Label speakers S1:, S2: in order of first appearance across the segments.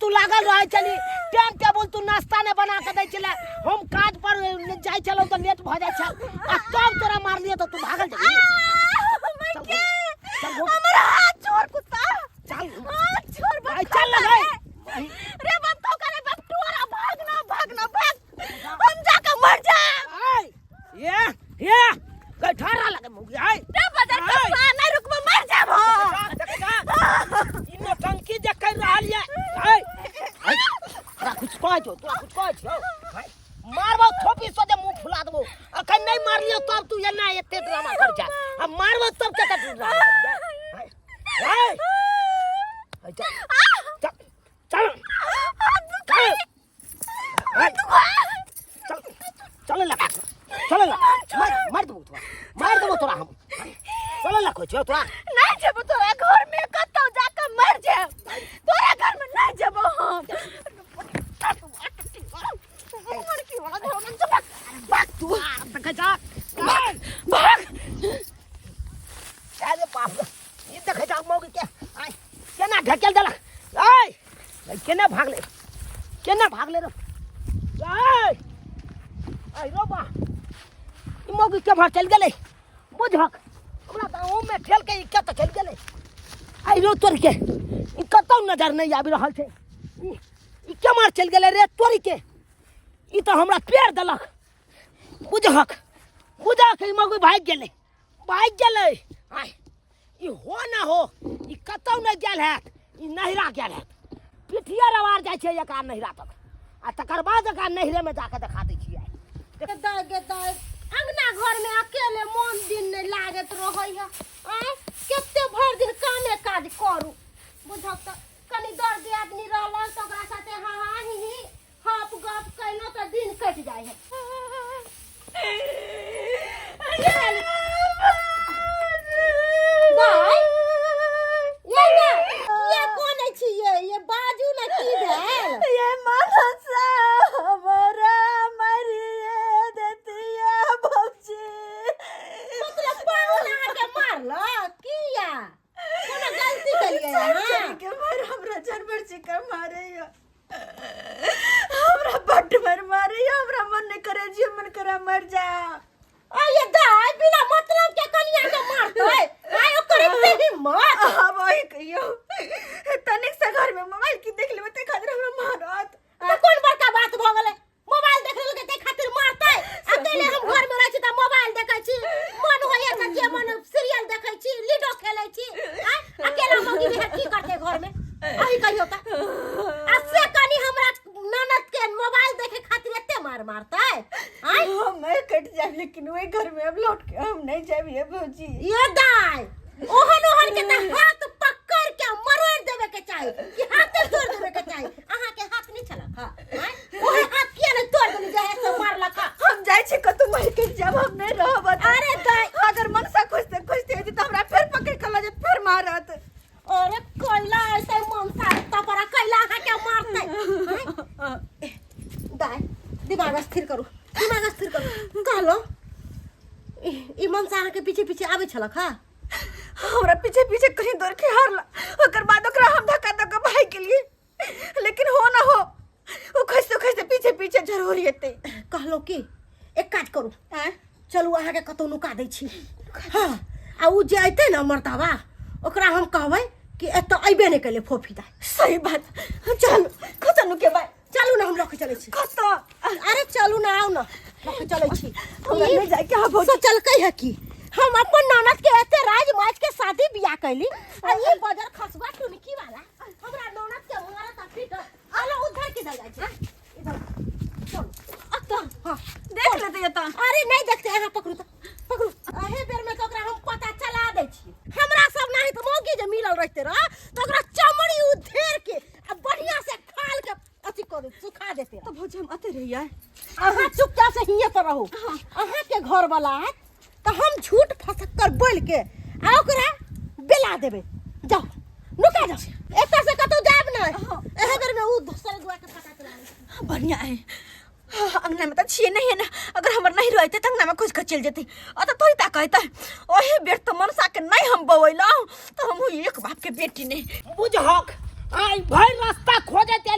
S1: तू लागल रहे चली टाइम टेबल तू नाश्ता ने बना के दै चले हम काज पर जाय चलो तो लेट भ जाय छ आ तब तोरा मार लियो तो तू भागल जाई
S2: हमरा हाथ छोड़ कुत्ता
S1: चल
S2: हाथ छोड़
S1: चल लगे
S2: रे बाप तो करे बाप तोरा भाग भाग हम जाके मर जा
S1: ये गठारा लगे मुगी आय
S2: रे बदर का नहीं रुकबो मर जाब
S1: इने टंकी जे कर रहल ये आय तोरा कुछ कह छौ मारबो थोपी से जे मुंह फुला देबो अखन नहीं मारलियो तब तू एना एते ड्रामा कर जा अब मारबो तब के टूट ड्रामा कर जा चल चल मार दो तोरा हम चल ला कोई तोरा
S2: नहीं जब तोरा घर में कतो जाके मर जा तोरा घर में नहीं जब हम लड़की वाला घर में जब भाग तू
S1: तक जा
S2: भाग
S1: अरे बाप ये देख जा मौगी के आय केना ढकेल देलक आय केना भाग ले रे आय आय रो बा ई मौगी के भाग चल गेलै बुझक हमरा गांव में ठेल के ई के त चल गेलै आय रो तोर के ई कतौ नजर नहीं आबि रहल छै ई के मार चल गेलै रे तोर के ई त हमरा पेड़ देलक बुझक ई मौगी भाग गेलै आय ई हो ना हो ई कतौ न गेल हैत ई नहिरा गेल हैत पिठिया रवार जाय छै एका नहिरा तक आ तकर बाद एका नहिरे में जाके देखा दै छियै
S2: दाय अंगना घर में अकेले मन दिन नहीं लागत रहै है केते भर दिन कामे काज करू बुझक त कनी दर्द आदमी रहल त ओकरा साथे हां ही हप गप कैनो त दिन कट जाय है दाय ये कौन छी ये बाजू न की भेल ये मनसा हमरा मरिए देतिया भौजी मतलब पाहुन आके मारला किया कोनो गलती कलिए हां के मार हमरा जानवर से के मारे हमरा बड्ड मारे हमरा मन नहीं करे जी मन करे मर जा ये दाय बिना मतलब के कनिया के मारतै आय ओकर से हिम्मत अब ओही कहियो तनिक से घर में मोबाइल की देख लेबे ते खातिर हमरा मारत त कोन बड़का बात भ गेलै मोबाइल देख लेलके ते खातिर मारतै अकेले हम घर में रहै छी त मोबाइल देखै छी मन होइए त के मन सीरियल देखै छी लूडो खेलै छी अकेला मौगी में की करते घर में ओही कहियो त से कनी हमरा ननद के मोबाइल देखे खातिर एते मारतै
S3: मैं कट जाए लेकिन वही घर में अब लौट के हम नहीं जाए ये भौजी
S2: ये दाय ओहन के त हाथ पकड़ के मरोड़ देवे के चाही कि हाथ तोड़ देवे के चाही अहा के हाथ नहीं चलक हां ओहे हाथ किया नहीं तोड़ देली जे से मारलक
S3: हम जाय छी कतु मर के जब हम नहीं रहब
S2: अरे दाय
S3: अगर मनसा खोजते तो हमरा फिर पकड़ के लजे फिर मारत
S2: अरे कोइला ऐसे मनसा तपरा कैला अहा के मारतै दाय दिमाग स्थिर करू कहलो ई मनसा अहा के पीछे आबै छलक हां
S3: हमरा पीछे कहीं दौड़ के हारला ओकर बाद ओकरा हम धक्का भाग गेलिए लेकिन हो ना हो वो खसते पीछे जरूर एते
S2: कहलो कि एक काज करू चलू अहा के कतौ नुका दै छी हां आ उ जे आइते ना मरतावा ओकरा हम कहबै कि एतऽ अइबे नहीं कैले फोफीदा
S3: सही बात चल खतनु के भाई
S2: चलू ना हम लख चलै छी
S3: कत
S2: अरे चलू ना आओ ना लख चलै छी
S3: हमरा नहीं जाए के हो
S2: सोचलकै है कि हम अपन ननद के एते राज माज के शादी बियाह कैली आ ये बजर खसबा टुनकी वाला हमरा ननद के मारत आ पीट आलो उधर के जाय छै इधर चल अतन हां
S3: देख लेते ये त
S2: अरे नहीं देखते यहाँ पकड़ू अहे बेर में तो ओकरा हम पता चला दै छी हमरा सब नहीं तो मौगी जे मिलल रहते रह तो ओकरा चमड़ी उधेर के आ बढ़िया से खाल के अथी कर सुखा देते
S3: तो भौजी हम आते रहिए
S2: अहाँ चुपचाप से हिये पर रहो अहाँ के घर वाला है तो हम झूठ फसक्कर बोल के आ ओकरा बेला देबे जाओ नुका जाओ एता से कतौ जाब न एहे बेर में उ दूसरे दुआ के पता चला
S3: बढ़िया है अंगना में तो छिए नहीं है ना अगर हमर नहीं रहते त अंगना में कुछ चल जेते अत तोई ता कहता ओही बेर तो मनसा के नहीं हम बवैला तो हम एक बाप के बेटी ने
S1: बुझहक आई भाई रास्ता खोजे ते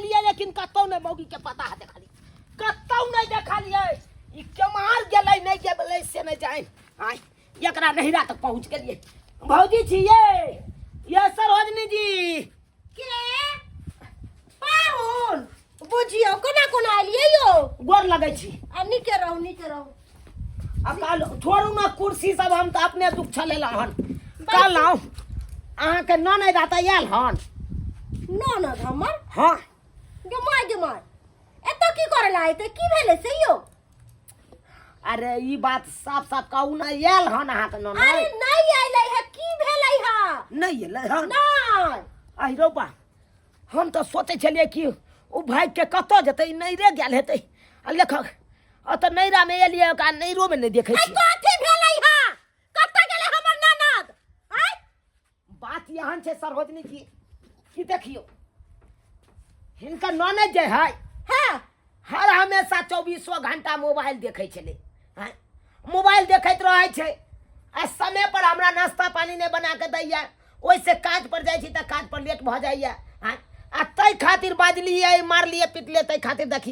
S1: नहिरा तक पहुंच गेलिए। भौजी छिए ये सरोजनी जी
S2: के पाहुन बुझियो कोना कोना आलिए यो
S1: गोर लगै छी।
S2: आ नीके रहू
S1: आ काल छोड़ू ना कुर्सी सब, हम तो अपने दुख छलेला हन। काल आउ अहाँ के ननद आता आयल हन।
S2: ननद हमर
S1: हाँ
S2: गमाय एतो की करे ला आइते की भेले से यो?
S1: अरे ई बात साफ साफ कहू ना, आयल हन अहाँ के ननद?
S2: अरे नहीं आइले है, की भेले हा?
S1: नहीं एलै हन?
S2: नहीं
S1: आई रो बा, हम तो सोचे छलिए कि ओ भाई के कतो जतै, नैरे गेल हेतै। आ लेख अत नैरा में एलिए का नैरो में नहीं देखे छी।
S2: कथि भेले हा? कत गेले हमर ननद? आय
S1: बात यहाँ छे सरोजनी जी कि देखियो हिनका ननद जे है
S2: हां
S1: हर हमेशा 24 घंटा मोबाइल देखे छले। हैं मोबाइल देखैत रहे छे। आ समय पर हमरा नाश्ता पानी ने बना के दैया, ओइसे काज पर जाय छी त काज पर लेट भ जाइया। हैं आ तै खातिर बाजलिए, मारलिए, पिटले, तै खातिर देखी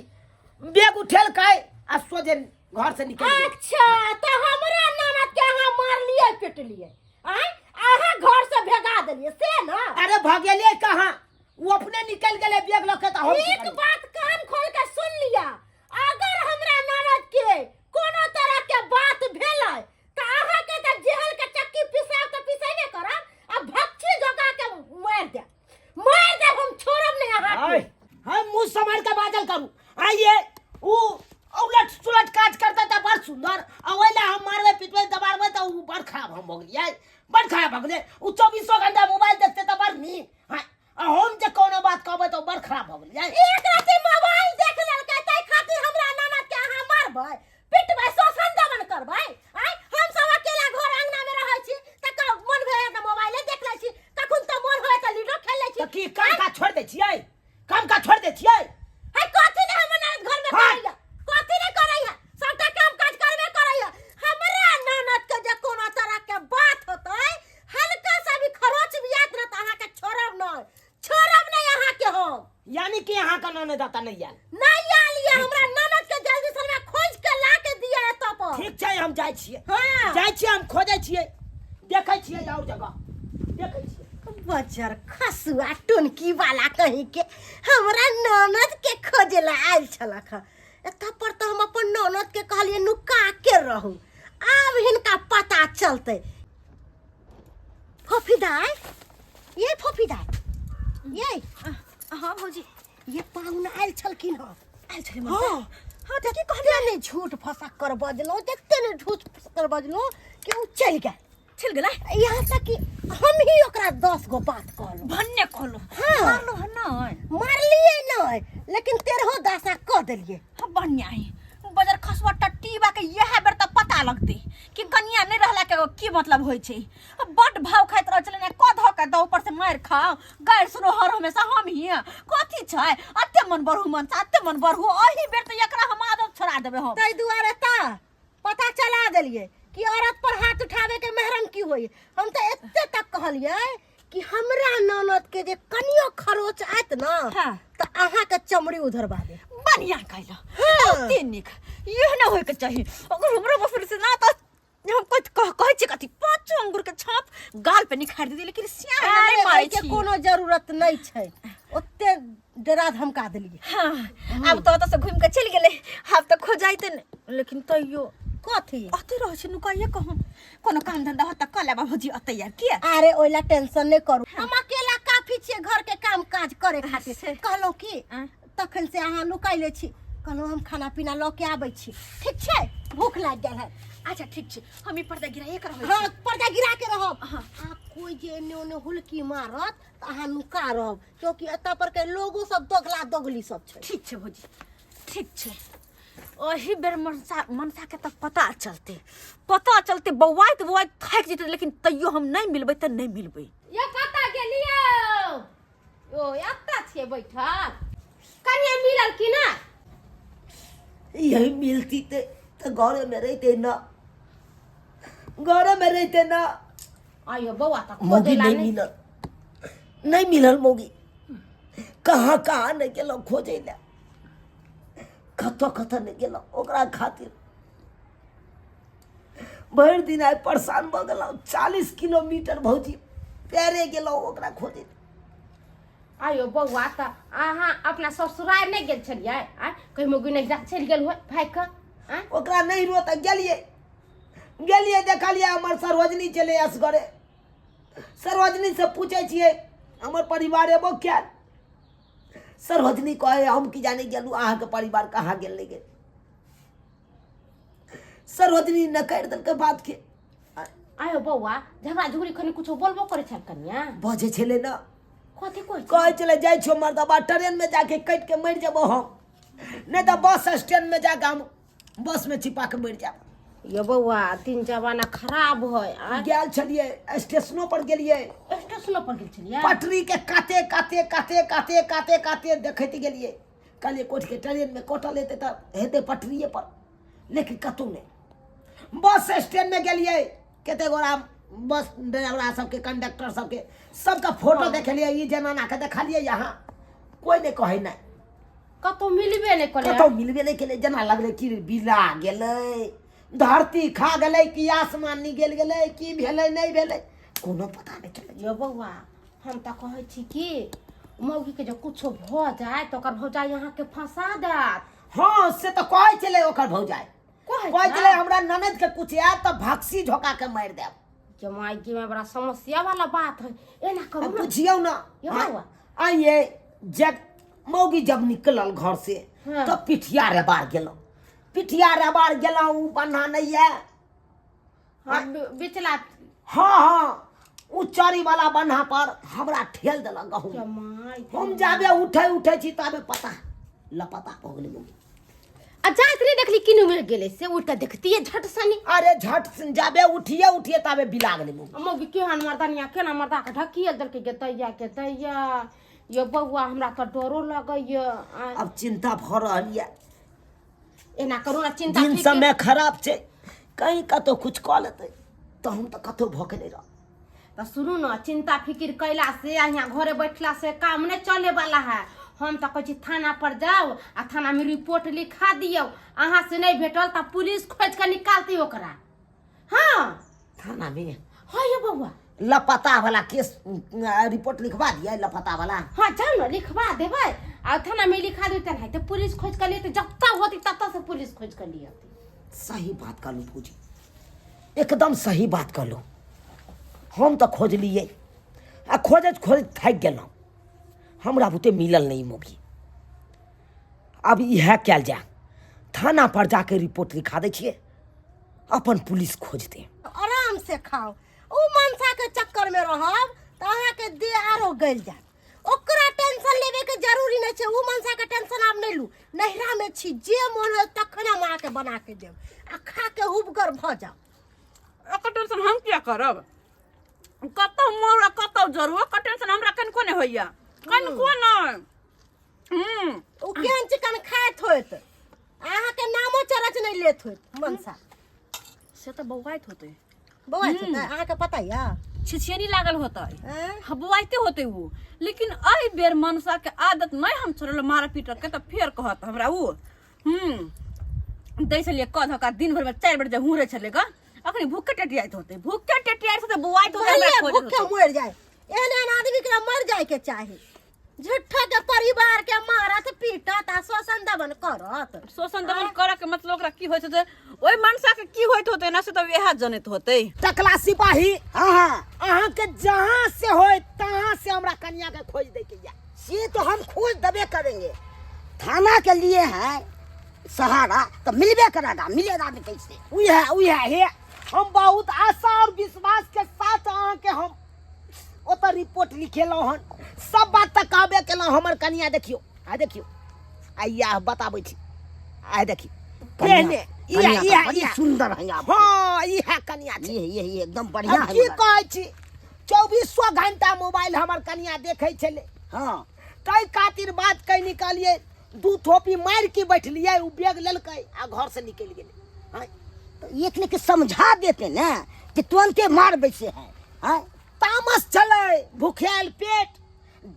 S1: बैग उठेल के आ सोजे घर से निकल गेल।
S2: अच्छा त हमरा ननद के अहाँ मारलिए पिटलिए, आय अहाँ घर से भगा देलिए से ना?
S1: अरे भगेलिए कहाँ, वो अपने निकल गेले बैग लके। त हम
S2: एक बात कान खोल के सुन लिया, अगर हमरा ननद के कोनो तरह के बात भेलै त अहाँ के त जेहल के चक्की पिसाब त पिसेबे करब, आ भक्ची जगा के मार दे हम छोड़ब नहीं अहाँ के।
S1: हम मुंह संभाल के बाजल करू। आइए ऊ उलट सुलट काज करता था बड़ सुंदर, अवेला हम मारवे पिटवे दबाड़वे तो ऊ बड़ खराब हम हो गई। बड़ खराब हो गए। ऊ 24 घंटा मोबाइल देखते तो बड़ नीक। हां हम जे कोनो बात कहबे तो बड़ खराब हो गई।
S2: एक राती मोबाइल देख लेलकै तै खातिर हमरा ननद के अहाँ मारबै पिटबै शोषण दमन करबै? आय हम सब अकेला घर अंगना में रहै छी त मन भए त मोबाइले देख लै छी, कखन त मन होय त लूडो खेल लै छी।
S1: तो की काम का छोड़ दे छियै? काम का छोड़ दे छियै?
S2: हाय कथि ने हमर ननद घर में करैया, कथि ने करैया, सबटा काम काज करबे करैया। हमरा ननद के जे कोनो तरह के बात होतै, हल्का सा भी खरोच भी आत रहत अहाँ के छोड़ब नहीं अहाँ के हम।
S1: यानी कि यहाँ का ननद आता नहीं आयल?
S2: नहीं आलिए, हमरा ननद के जल्दी से में खोज के ला के दिया एतो पर।
S1: ठीक छै हम जाय छियै।
S2: हां
S1: जाय छियै, हम खोजै छियै, देखै छियै और जगह देखै छियै।
S2: बजर खसुआ टुनकी वाला कहीं के हमरा ननद के खोजे ला आइल छलक। एता पर तो हम अपन ननद के कहलिए नुका के रहू, अब हिनका पता चलते। फोफीदार ये फोफीदार ये
S3: हाँ भौजी
S2: ये पाहुन आइल छलखिन ह।
S3: आइल छले
S2: हां हां देखि कहलिए नहीं झूठ फसा कर बजलो, देखते नहीं झूठ फसा कर बजलो कि उ चल गए।
S3: चल गेला
S2: यहाँ तक कि हम ही ओकरा 10 गो बात कहलो,
S3: भन्ने कहलो।
S2: हाँ।
S3: मारलो है ना,
S2: मारलिए नहीं लेकिन तेरहो दासा कह देलिए।
S3: हम बढ़िया है बजर खसवा टट्टीबा के यह बेर त पता लगते कि कन्या नहीं रहला के की मतलब होय छै। बड भाव खाइत रह चले ने कध के दो ऊपर से मार खाओ गाय सुनो हर हमेशा हम ही कथि छै अत्ते मन बढ़ू मन अत्ते मन बढ़ू ओही बेर त एकरा हम आदत छोड़ा देबे हम।
S2: तै दुआरे ता पता चला देलिए कि औरत पर हाथ उठावे के महरम की होई। हम त एते तक कहलिए कि हमरा ननद के जे कनियो खरोच आत ना
S3: हाँ।
S2: त अहाँ के चमड़ी उधरबा दे।
S3: बढ़िया कहला
S2: हाँ।
S3: अत्ते निक यह ना होय के चाहिए। अगर हमरा बफर से ना त हम कुछ कह छै कथि 5 अंगूर के छाप गाल पे निखार दे, लेकिन सिया नहीं मारे
S2: के कोनो जरूरत नहीं छै, ओते डरा धमका देलिए।
S3: हां अब तो से घूम के चल गेले, अब तो खो जाइते न, लेकिन तइयो
S2: कथि
S3: अते रह छै नुकाइए कहम कोनो काम धंधा होत त कले भौजी अते यार के।
S2: अरे ओइला टेंशन नहीं करू, हम अकेला काफी छे घर के काम काज करे खातिर। कहलो कि तखन से अहाँ लुकाइले छी, कहलो हम खाना पीना ल के आबै छी, ठीक छै? भूख लाग गेल है।
S3: अच्छा ठीक छै हम ई पर्दा गिराए कर रहै
S2: हाँ पर्दा गिरा के रहब।
S3: हाँ।
S2: आ कोई जे एने ओने हुलकी मारत त अहाँ नुका रहब, क्योंकि एता पर के लोगो सब दोगला दोगली सब छै।
S3: ठीक छै भौजी ठीक छै। ओही बेर मनसा के त पता चलते बौआइत थाक जेते, लेकिन तइयो हम नहीं मिलबै त नहीं मिलबै।
S2: ये कता गेलियो ओ एता छे बैठल, कनिया मिलल कि ना?
S1: यही मिलती तो घर में रहते ना, घर में रहते ना।
S2: आयो बौआ त
S1: मोगी नहीं मिलल, नहीं मिलल मोगी। कहाँ कहाँ नहीं गेलो खोजे ला, कतो नहीं गेलो ओकरा खातिर। भरि दिन आइ परेशान भऽ गेलहुँ 40 किलोमीटर भौजी पैरे गेलहुँ ओकरा खोजे।
S4: आयो बौआ तऽ अहाँ अपना ससुराल नहीं गेल छलियै आ कहीं मौगी नहीं जा चलि गेल हो भाई का आ
S1: ओकरा नहीं रो तऽ गेलियै देखलियै हमर सरोजनी चले असगरे। सरोजनी से पूछे छियै हमर परिवार एबो क्या, सरोजनी कहे हम की जाने गेलू अहाँ के परिवार कहाँ गेल नहीं गेल। सरोजनी न कर देलकै बात के।
S4: आयो बौआ झगड़ा झुगड़ी खनी कुछो बोलबो करे छल कन्या
S1: बजे छले ना
S4: कथी
S1: कहे चले जाय छो मर्दबा ट्रेन में जाके कट के मर जाबो हम, नहीं तो बस स्टैंड में जाके हम बस में छिपा के मर जाब।
S4: यो बौआ दिन जमाना खराब है आ
S1: गेल छलिए स्टेशनों पर गेलिए,
S4: स्टेशन पर गेल छलियै
S1: पटरी के काते काते काते काते काते काते देखते गेलिए। कहलिए कोठ के ट्रेन में कोटल हेते त हेते पटरिए पर, लेकिन कतौ नहीं। बस स्टैंड में गेलिए कते गोरा बस ड्राइवर सबके कंडक्टर सबके सबका फोटो देखलिए, ई जनाना के देखलिए यहाँ कोई नहीं कहे नहीं
S4: कतो मिलबे नहीं करे
S1: कतौ मिलबे नहीं केले। जना लगले कि बिला गेलै, धरती खा गेलै कि आसमान निगल गेलै कि भेलै नहीं भेलै कोनो पता नहीं चले।
S4: यो बौआ हम तऽ कहै छी कि मौगी के जो कुछो भ जाए तो ओकर भौजाई यहाँ के फंसा देत।
S1: हाँ से तो कहे चले ओकर भौजाई
S4: कहे
S1: कहे चले हमरा ननद के कुछ आयत तो भक्सी झोका के मार देब।
S4: के मायगी में बड़ा समस्या वाला बात है एना करू
S1: अब
S4: ना
S1: पूछियो ना
S4: यो बौआ
S1: आइए जब मौगी जब निकलल घर से
S4: हाँ।
S1: तो पिठिया रे बार गेलौं, पिठिया रे बार गेलौं उ बन्हा नहीं है।
S4: हाँ बिचला
S1: हाँ उ चरी वाला बन्हा पर हमरा ठेल देलक गहूँ।
S4: के माय
S1: हम जाबे उठे छी तबे पता लपता हो गेलै मौगी।
S4: आ जात रे देखली किनु में गेले से उठ के देखती है झट सनी
S1: अरे झट से जाबे उठिए तबे बिला गेलै मौगी।
S4: मौगी केहन मर्दानिया केना मर्दा के ढकियल देलके के दैया यो बौआ हमरा तो डरो लगैया।
S1: अब चिंता भ रहल ये,
S4: एना करू ना चिंता
S1: दिन
S4: ठीक
S1: समय खराब छै, कहीं कतौ कुछ कऽ लेतै तो हम तो कतौ भोकले रह।
S4: तो सुनू ना चिंता फिकिर कैला से यहाँ घरे बैठला से काम नहीं चले वाला है। हम तो कहै छी थाना पर जाओ आ थाना में रिपोर्ट लिखा दियो, अहाँ से नहीं भेटल तो पुलिस खोज के निकालती ओकरा। हाँ
S1: थाना में
S4: हाँ यो बौआ
S1: लपता वाला केस रिपोर्ट लिखवा दिया लपता वाला।
S4: हाँ जाओ ना लिखवा देबै आ थाना में लिखा देते नहीं तो पुलिस खोज कर लेते, जत्ता होती तत्ता से पुलिस खोज कर लियती।
S1: सही बात कहलू पूजी, एकदम सही बात कहलू। हम तो खोज लिए आ खोजत थक गेलहुँ, हमरा बुते मिलल नहीं मौगी। अब यह क्या जा थाना पर जाके रिपोर्ट लिखा दै छियै, अपन पुलिस खोज दे।
S2: आराम से खाओ, उ मनसा के चक्कर में रहब त अहाँ के देह आरो गल जात। ओकरा टेंशन लेवे के जरूरी नहीं छै, उ मनसा के टेंशन आप नहीं लू। नहिरा में छी जे मन हो तखन हम अहाँ के बना के देब आ खा के हुबगर भ जाओ।
S3: एकर टेंशन हम क्या करब, कतौ मोरा कतौ जरूर एकर टेंशन हमरा कनको नहीं होइया कनको नहीं।
S2: उ केहन चिकन खाइत होत, अहाँ के नामो चरच नहीं लेत होत मनसा।
S3: से तो बौआइत होते
S2: बौआ छै त अहाँ के पता या
S3: छिछियनी लागल होता
S2: हैं?
S3: हबुआइते होते वो, लेकिन आई बेर मनसा के आदत नहीं हम छोड़ल मारा पीट के तो फेर कहत हमरा वो दै छलिए कह धका दिन भर में 4 बजे हुरे चलेगा अखनी भूखे टटियाइत होते, भूखे टटियाइत से बुआइत होते हमरा खोज
S2: भूखे मर जाए। एहन आदमी के मर जाए के चाही, झूठा के परिवार के मारत पीटत आ शोषण दमन करत।
S3: शोषण दमन करे के मतलब ओकरा की होइत होते, ओइ मनसा के की होइत होते ना से तो वेहा जनित होते।
S1: टकला सिपाही अहाँ के जहाँ से होए तहाँ से हमरा कन्या के खोज दे के जा।
S5: ये तो हम खोज दबे करेंगे, थाना के लिए है सहारा तो मिलबे करेगा, मिलेगा भी कैसे।
S1: उहे हम बहुत आशा और विश्वास के साथ अहाँ के हम ओत रिपोर्ट लिखेलहुँ हन, सब बात तक कहबे केलहुँ। हमर कन्या देखियो आ देखियो आइया बताबै छी, आ देखियो
S5: कन्या, कन्या तो
S1: इहे
S5: बड़ी सुंदर है आप।
S1: हाँ इहे कन्या छै।
S5: ये एकदम बढ़िया
S1: अब
S5: है।
S1: की कहै छी 2400 घंटा मोबाइल हमर कन्या देखै छलै।
S5: हाँ
S1: कई खातिर बात कई निकालिए, 2 थोपी मार के बैठलिए, उ बैग लेलकै आ घर से निकल गेलै। हाँ
S5: तो एक ने के समझा देते ना कि तुरंते मार बैसे है। हाँ
S1: तामस चले, भूखेल पेट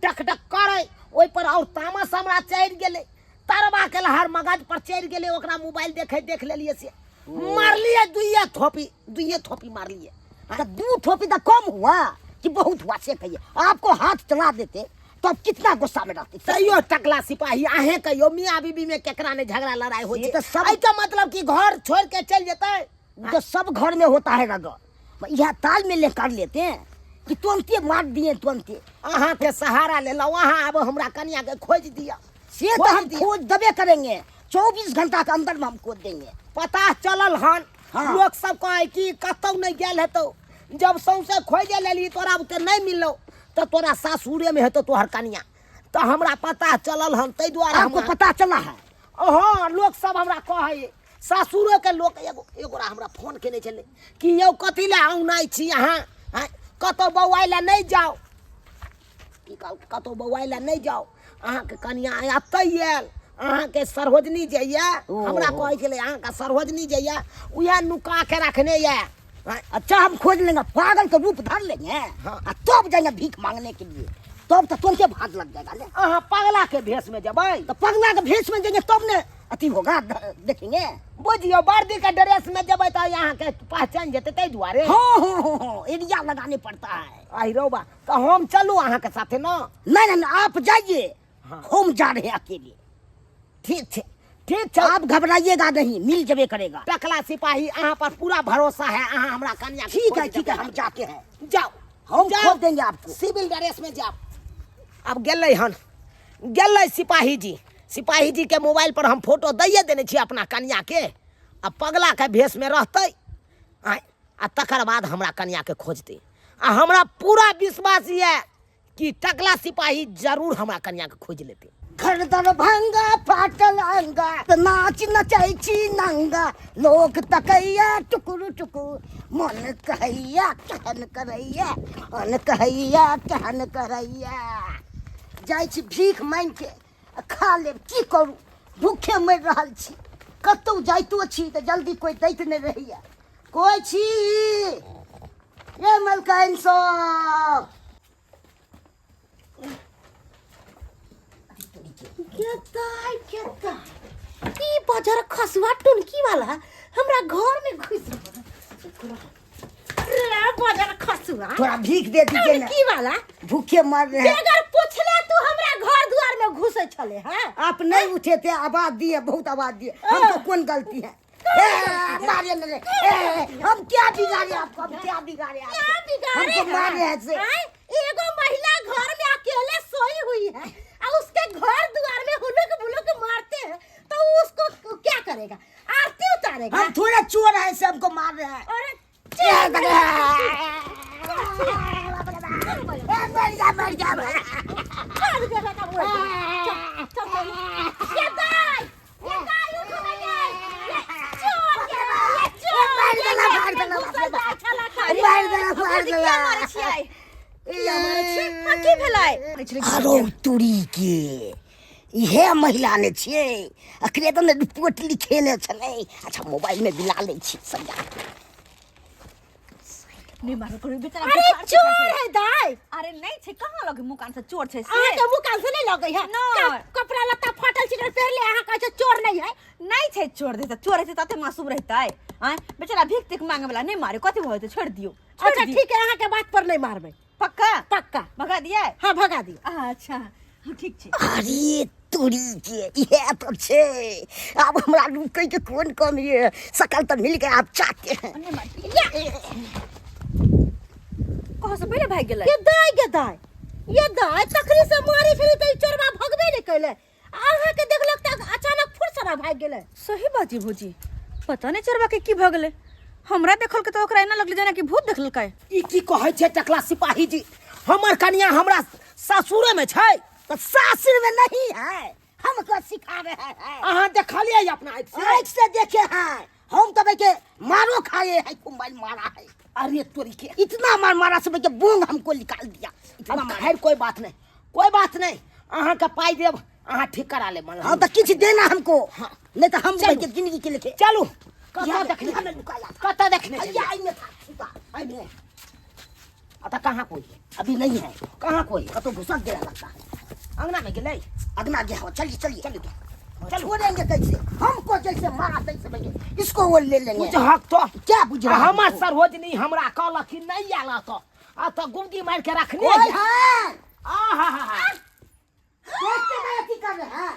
S1: डक डक करे, ओइ पर और तामस हमरा चढ़ गेलै, तरबा के लहर मगज पर चढ़ गेलै। ओकरा मोबाइल देख लेलिए से मार लिए दुइये थोपी मार लिए।
S5: तो 2 थोपी तो कम हुआ कि बहुत हुआ से कहिए। आपको हाथ चला देते तो आप कितना गुस्सा में रहते।
S1: तैयो टकला सिपाही आहे कहियो मियाँ बीबी में केकरा ने झगड़ा लड़ाई हो
S5: ये
S1: तो
S5: तो सब-
S1: सब का मतलब कि घर छोड़ के चल जेते।
S5: तो सब घर में होता है रगड़। यह ताल में ले कर लेते हैं कि तुरंते मार दिए तुरंते।
S1: अहाँ के सहारा ले लो, वहाँ अब हमरा कन्या के खोज दिया।
S5: से तो हम खोज दबे करेंगे, 24 घंटा के अंदर में हम खोज देंगे।
S1: पता चलल हन।
S5: हाँ।
S1: लोग सब कहे कि कतौ नहीं गेल हेतौ। जब सौंसे खोजे लेली तोरा बुते नहीं मिललो तो तोरा सासुरे में हेतौ तोहर कन्या। तो हमरा पता चलल हन, तै द्वारे
S5: आपको पता चला है?
S1: हाँ, लोग सब हमरा कहे, सासुरे के लोग एगोरा हमरा फोन केने चले कि यौ कथी ले औनाइ छी अहाँ, कतौ बौआइ ले नहीं जाओ, की कहू कतौ बौआइ ले नहीं जाओ, अहाँ के कन्या एतै आयल, अहाँ के सरोजनी जे ये हमरा कहै छलै अहाँ के सरोजनी जे ये उहे नुका के रखने ये।
S5: अच्छा हम खोज लेंगे, पागल का रूप धर लेंगे।
S1: हाँ।
S5: तब जाएंगे भीख मांगने के लिए, तब तो तुरंते भाग लग जाएगा। ले
S1: अहाँ पगला के भेष में जबै
S5: तो पगला के भेष में जाएंगे तब ने अति होगा, देखेंगे।
S1: बुझियो वर्दी के ड्रेस में जबै तो यहाँ के पहचान जेतै तै दुआरे।
S5: हाँ, एरिया लगाने पड़ता है।
S1: आई रौबा तो हम चलू अहाँ के साथे न।
S5: नहीं आप जाइए।
S1: हाँ।
S5: हम जा रहे हैं अकेले।
S1: ठीक छै, ठीक छै।
S5: आप घबराइएगा नहीं, मिल जबे करेगा।
S1: टकला सिपाही अहाँ पर पूरा भरोसा है, अहाँ हमरा कन्या के
S5: ठीक है
S1: खोज
S5: ठीक है,
S1: देबै।
S5: हम जाते हैं,
S1: जाओ,
S5: हम
S1: जाओ।
S5: खोज देंगे आपको।
S1: सिविल ड्रेस में जाओ। अब गेलै हन, गेलै सिपाही जी के मोबाइल पर हम फोटो दैये देने छी अपना कन्या के। अब पगला के भेष में रहतै आ तकर बाद हमरा कन्या के खोजतै। आ हमरा पूरा विश्वास ये कि टकला सिपाही जरूर हमरा कन्या के खोज लेतै।
S5: घर दरभंगा फाटल अंगा, नाच नचै छी नंगा, लोग तकैया टुकुर टुकुर, मन कहैया कहन करैया, मन कहैया कहन करैया। जाइ छी भीख मांग के खा लेब, की करू, भूखे मरि रहल छी। कतौ जाइतो छी तऽ जल्दी कोई दैत नहि रहैया। कोई छी ये मलकाइन सब?
S2: ई बजर खसुआ टुनकी वाला हमरा घर में घुस रे बजर खसुआ
S5: थोड़ा भीख दे दीजिए ना,
S2: टुनकी वाला।
S5: भूखे मर रहे हैं।
S2: अगर पूछले तू हमरा घर द्वार में घुसे छले हैं।
S5: आप नहीं उठे थे, आवाज दिए, बहुत आवाज दिए। हमको कौन गलती है? मारे न रे। हम क्या बिगाड़े आपको, हम क्या बिगाड़े आपको?
S2: क्या बिगाड़े
S5: हमको मारे हैं से।
S2: एगो महिला घर में अकेले सोई हुई है और उसके घर द्वार में हुलक बुलक मारते हैं तो उसको क्या करेगा? आरती उतारेगा?
S5: हम थोड़ा चोर हैं, से हमको मार रहे हैं।
S2: अरे
S5: मर जा मर जा। आरो तुरी के इहे महिला ने छियै, अखरे तो रिपोर्ट लिखेने छलै। अच्छा मोबाइल में दिला लै छी सजा के।
S3: नहीं मारो करो बेचारा।
S2: अरे चोर है दाई।
S3: अरे नहीं छे, कहाँ लगे मुँह कान से चोर छे से?
S2: अहाँ के मुंह कान से नहीं लगे है?
S3: नहीं।
S2: कपड़ा लत्ता फाटल चिटर पहन ले, अहाँ कहै छै चोर नहीं है?
S3: नहीं छे चोर देता, चोर रहते तते मासूम रहता है। बेचारा भीख तीख मांगे वाला नहीं मारे, कथी भयो तो छोड़ दियो।
S2: अच्छा ठीक है, अहाँ के बात पर नहीं मारबै।
S3: पक्का
S2: पक्का
S3: भगा दिया।
S2: हाँ भगा दियो।
S3: अच्छा ठीक छे।
S5: अरे तुरी के इहे तो छे। अब हमरा रुकै के कोन कमी है? सकल तो मिल गए, आप चाहते हैं।
S3: नहीं मार कहाँ से पहले भाग गेलै?
S2: ये दाई तखनी से मारी फिरी त चोरबा भगबे नहीं कैले। अहाँ के देखलक त अचानक फुर सरा भाग गेले।
S3: सही बात है भौजी, पता नहीं चोरबा के की भ गेलै। हमरा देखल के तो ओकरा एना लगले जेना कि भूत देखलकै।
S1: ई की कहै छै टकला सिपाही जी? हमर कन्या हमरा ससुरे में छै।
S5: तो सासुर में नहीं है, हमको सिखा रहे हैं।
S1: अहाँ देखलियै अपना आँखि से?
S5: आँख से देखे हैं हम, तब के मारो खाए है, कुंबाइल मारा है।
S1: अरे तोरी के
S5: इतना मार मारा सब के बोंग हमको निकाल दिया। इतना
S1: अब
S5: मार।
S1: खैर कोई बात नहीं, कोई बात नहीं। अहाँ के पाई देब, अहाँ ठीक करा ले।
S5: हाँ तो कुछ देना हमको,
S1: हाँ।
S5: नहीं तो हम
S1: चलो।
S5: के जिंदगी के लिए
S1: चलू।
S5: यहाँ
S1: कतऽ
S5: देखने
S1: देखने
S5: हमें लुकाया था।
S1: कतऽ देखने
S5: ये आई में था छुपा।
S1: आई में अतः कहाँ कोई है?
S5: अभी नहीं है,
S1: कहाँ कोई?
S5: कतो घुसक गया लगता है।
S1: अंगना में गेलै?
S5: अगना गया हो, चलिए चलिए।
S1: चलू तो
S5: छोड़ेंगे कैसे? हमको जैसे मारा तैसे भैया इसको वो ले लेंगे।
S1: कुछ हक तो
S5: क्या बुझ रहा है?
S1: हमर सरोजनी हमरा कहलक कि नहीं आला तो आ तो गुमती मार के रखने
S5: कोई है?
S1: आहा
S5: देखते नहीं की कर रहे हैं?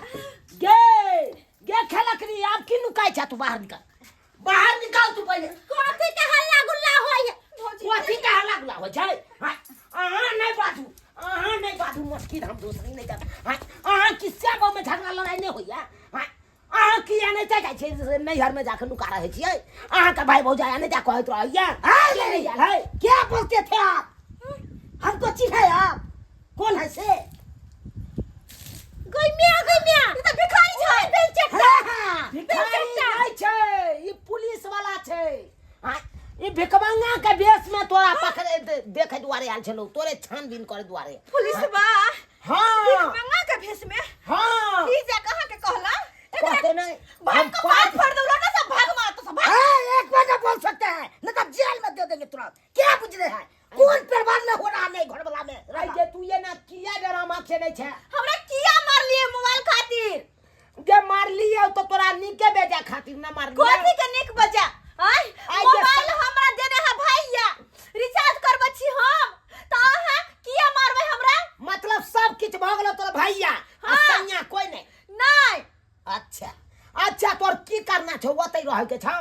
S1: गे खेलक री आप की नुकाई छ तू बाहर निकाल तू पहले
S2: कथी के हल्ला गुल्ला होय
S1: कथी के हल्ला गुल्ला हो जाए अहाँ नहीं बाजू मुश्किल हम दूसरी नहीं कर अहाँ किससे गाँव में झगड़ा लड़ाई नहीं होइया अहाँ किया नहीं चाहे छे नैहर में जाकर नुका रहे छियै अहाँ का भाई भौजाई नहीं जा कहत रहिया नहीं यार है
S5: क्या बोलते थे आप? हमको चिढ़ाए आप? कौन है से?
S2: गइमिया ई त भिखारी छै बेल चट्टा
S1: भिखारी नहीं छै ई पुलिस वाला छै ई भिखमंगा के वेश में तोरा पकड़े देखे दुआरे आल छलो तोरे छानबीन करे दुआरे
S3: पुलिस बा
S1: हां
S3: भिखमंगा के भेष में
S1: हां
S3: ई जा कहां के कहला
S1: कहते नहीं
S3: भाग का पार फोड़ दो ना सब भाग मार तो सब भाग
S5: एक बार ना बोल सकते हैं, नहीं तो जेल में दे देंगे तुरंत। क्या बुझ रहे हैं? कौन परवान में हो रहा नहीं घर वाला में?
S1: आई जे तू ये ना किया ड्रामा से नहीं छे
S3: हमरा किया मार लिए मोबाइल खातिर
S1: जे मार लिए तो तोरा निके बेजा खातिर ना मार लिया
S3: कोथी के निक बजा आय मोबाइल हमरा देने है भैया रिचार्ज करबे छी हम त है किया मारबे हमरा
S1: मतलब सब किछ भ गेलो तोरा भैया सैया कोई नहीं
S3: नहीं
S1: अच्छा तोर की करना छौ ओतै रह के छौ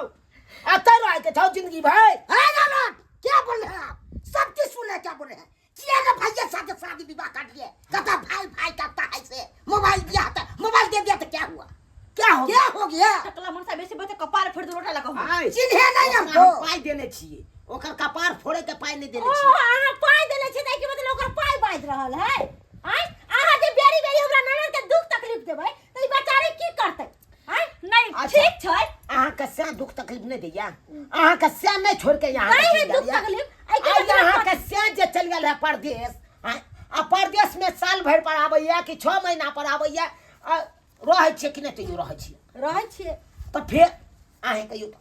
S1: अतै रह के छौ जिंदगी भर
S5: है ना? क्या बोल रहे हैं आप? सब चीज सुने क्या बोल रहे हैं? किया ना भैया साथ शादी विवाह कर लिए, कहता भाई करता है से मोबाइल दिया था, मोबाइल दे दिया तो क्या हुआ? क्या हो गया?
S3: टकला मनसा बेसी बते कपार फोड़ दो लोटा लगा
S5: चिन्हे नहीं हमको।
S1: पाई देने छिए ओकर कपार फोड़े के पाई नहीं देने
S2: ओ
S1: छिए
S2: अहाँ पाई देले छै तै के मतलब ओकर पाई बाज रहल है आय अहाँ जे बेरी हमरा ननद के दुख तकलीफ देबै त ई बेचारी की करतै आय
S3: नहीं ठीक छै
S1: अहाँ के से दुख तकलीफ नहीं दैया अहाँ के से नहीं छोड़ के यहाँ
S2: नहीं है दुख तकलीफ
S1: आई अहाँ के से जे चल गेल है परदेश आ परदेश में साल भर पर आबैया कि 6 महीना पर आबैया रहै छै कि नहीं तैयो रहै छियै तो फिर अहाँ कहियो तो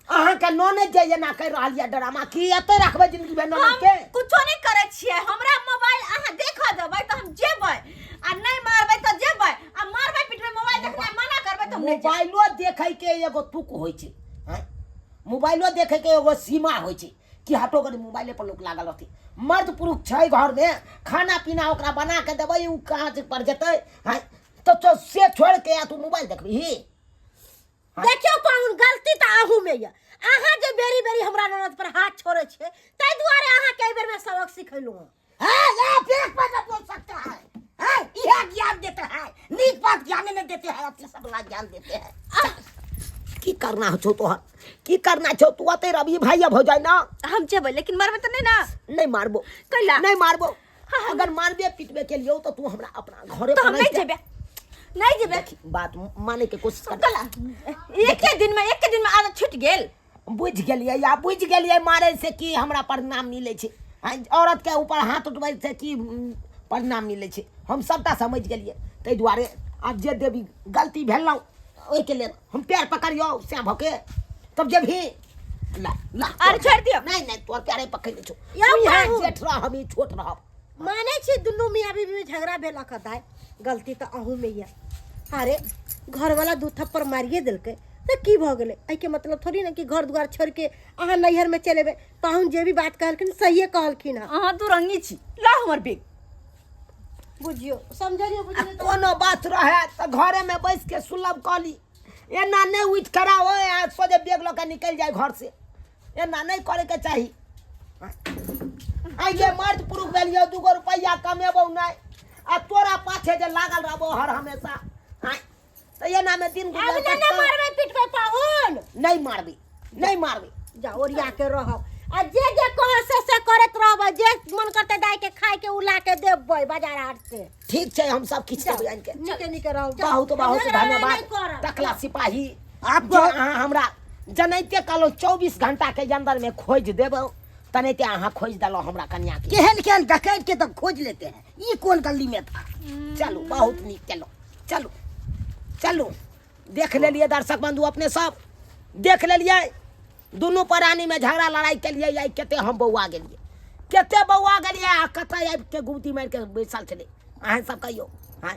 S1: अहाँ के ननद जे एना कर रहल या ड्रामा की एते रखबै जिंदगी भर ननद के
S3: कुछो नहीं करे छियै हमरा मोबाइल अहाँ देखा देबै त हम जेबै आ नहीं मारबै त जेबै आ मारबै पिटबै मोबाइल देखना मना करबै त हम नहीं जेबै
S1: मोबाइलो देखै के एगो तुक होय छै मोबाइलो देखे के एगो सीमा होय छै कि हटो गरी मोबाइले पर लोग लागल रहती मर्द पुरुष छै घर में खाना पीना ओकरा बना के देबै उ कहां से पर जेतै तो से छोड़ के या तू मोबाइल देखबी
S2: देखियो पाउन गलती त आहू में ये अहाँ जे बेरी हमरा ननद पर हाथ छोड़े छै तै दुआरे अहाँ के बेर में सबक सिखैलु
S5: है आप एक बार ना बोल सकता है यह ज्ञान देते हैं, नीक बात ज्ञान नहीं देते हैं, अपने सब ला ज्ञान देते हैं।
S1: की करना छौ तोहर की करना छौ तू अते रवि भैया हो जाए ना
S3: हम जेबै लेकिन मारबै त नहीं ना
S1: नहीं मारबो
S3: कैला
S1: नहीं मारबो अगर मारबे पिटबे के लिए तो तू हमरा अपना घरे
S3: तो हम नहीं जेबै नहीं जेबै
S1: बात माने के कोशिश कर
S3: कला एक दिन में आदत छूट गेल
S1: बुझ गेलिए या बुझ गेलिए मारे से की हमरा परिणाम मिले छै औरत के ऊपर हाथ उठबै से की परिणाम मिले छै हम सबटा समझ गेलिए तै दुआरे अब जे देवी गलती भेलौ ओइ के लिए हम पैर पकड़ियो से भके तब जब भी ला
S3: अरे छोड़ दियो
S1: नहीं तोर पैरे पकड़ ले छौ
S2: या
S1: यहाँ
S2: बाबू।
S1: जेठ रह हम छोट रह
S2: माने छी दुनू मियां बीवी में झगड़ा भेला कदाय गलती त आहू में ये अरे घर वाला दू थप्पड़ मारिए देलकै त की भ गेलै एहि के मतलब थोड़ी ना कि घर दुआर छोड़ के अहाँ नैहर में चलेबे पाहुन जे भी बात कहलखिन सहिए कहलखिन हां
S3: अहाँ तू रंगी छी ला हमर बेग
S2: बुझियो समझलियो बुझियो तो
S1: कोनो बात रहे तो घरे में बैठ के सुलभ कली एना नहीं उठ करा हो सोजे बेग लो के निकल जाए घर से एना नहीं करे के चाहिए आई जे मर्द पुरुष भेलियो 2 रुपया कमेबो नहीं आ तोरा पाछे जे लागल रहबो हर हमेशा तो एना में दिन
S2: अब ना मारबे पिटबे पाहुन
S1: नहीं मारबी
S2: जा ओरिया के रहब आ जे कह से करत रहब जे मन करते दाई के खाए के उला के देबै बाजार हाट से
S1: ठीक है हम सब किछ जान के
S2: निके निके रहब
S1: बहुत बहुत धन्यवाद टकला सिपाही आप जो अहाँ हमरा जनैते कहलो 24 घंटा के अंदर में खोज देबो तनैते अहाँ खोज दलो हमरा कन्या के
S5: केहन डकैत के तो खोज लेते हैं, ये कौन गली में था?
S1: चलो बहुत नीक चलो देख लेलिए दर्शक बंधु अपने सब देख लेलिए दोनों प्राणी में झगड़ा लड़ाई के लिए आई केते हम बौआ गेलिए आ कतै आबि के गुमती मार के बैसल छले अहाँ सब कहियो हाँ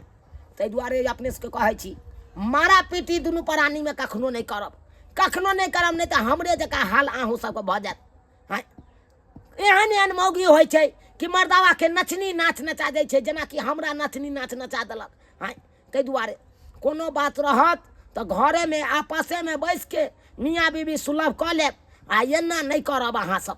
S1: ताहि दुआरे अपने सबके कहै छी मारा पीटी दुनू प्राणी में कखनो नहीं करब, कखनो नहीं करब, नहीं तो हमरे जका हाल आहू सबके भऽ जायत। हाँ एहन एहन मौगी होइ छै कि मर्दावा के नचनी नाच नचा दै छै, जेनाकि हमरा नचनी नाच नचा देलक। हाँ ताहि दुआरे कोनो बात रहत तो घरे में आपसे में बैस के मियाँ बीबी सुलभ कऽ लेब, आ एना नहीं करब अहाँ सब।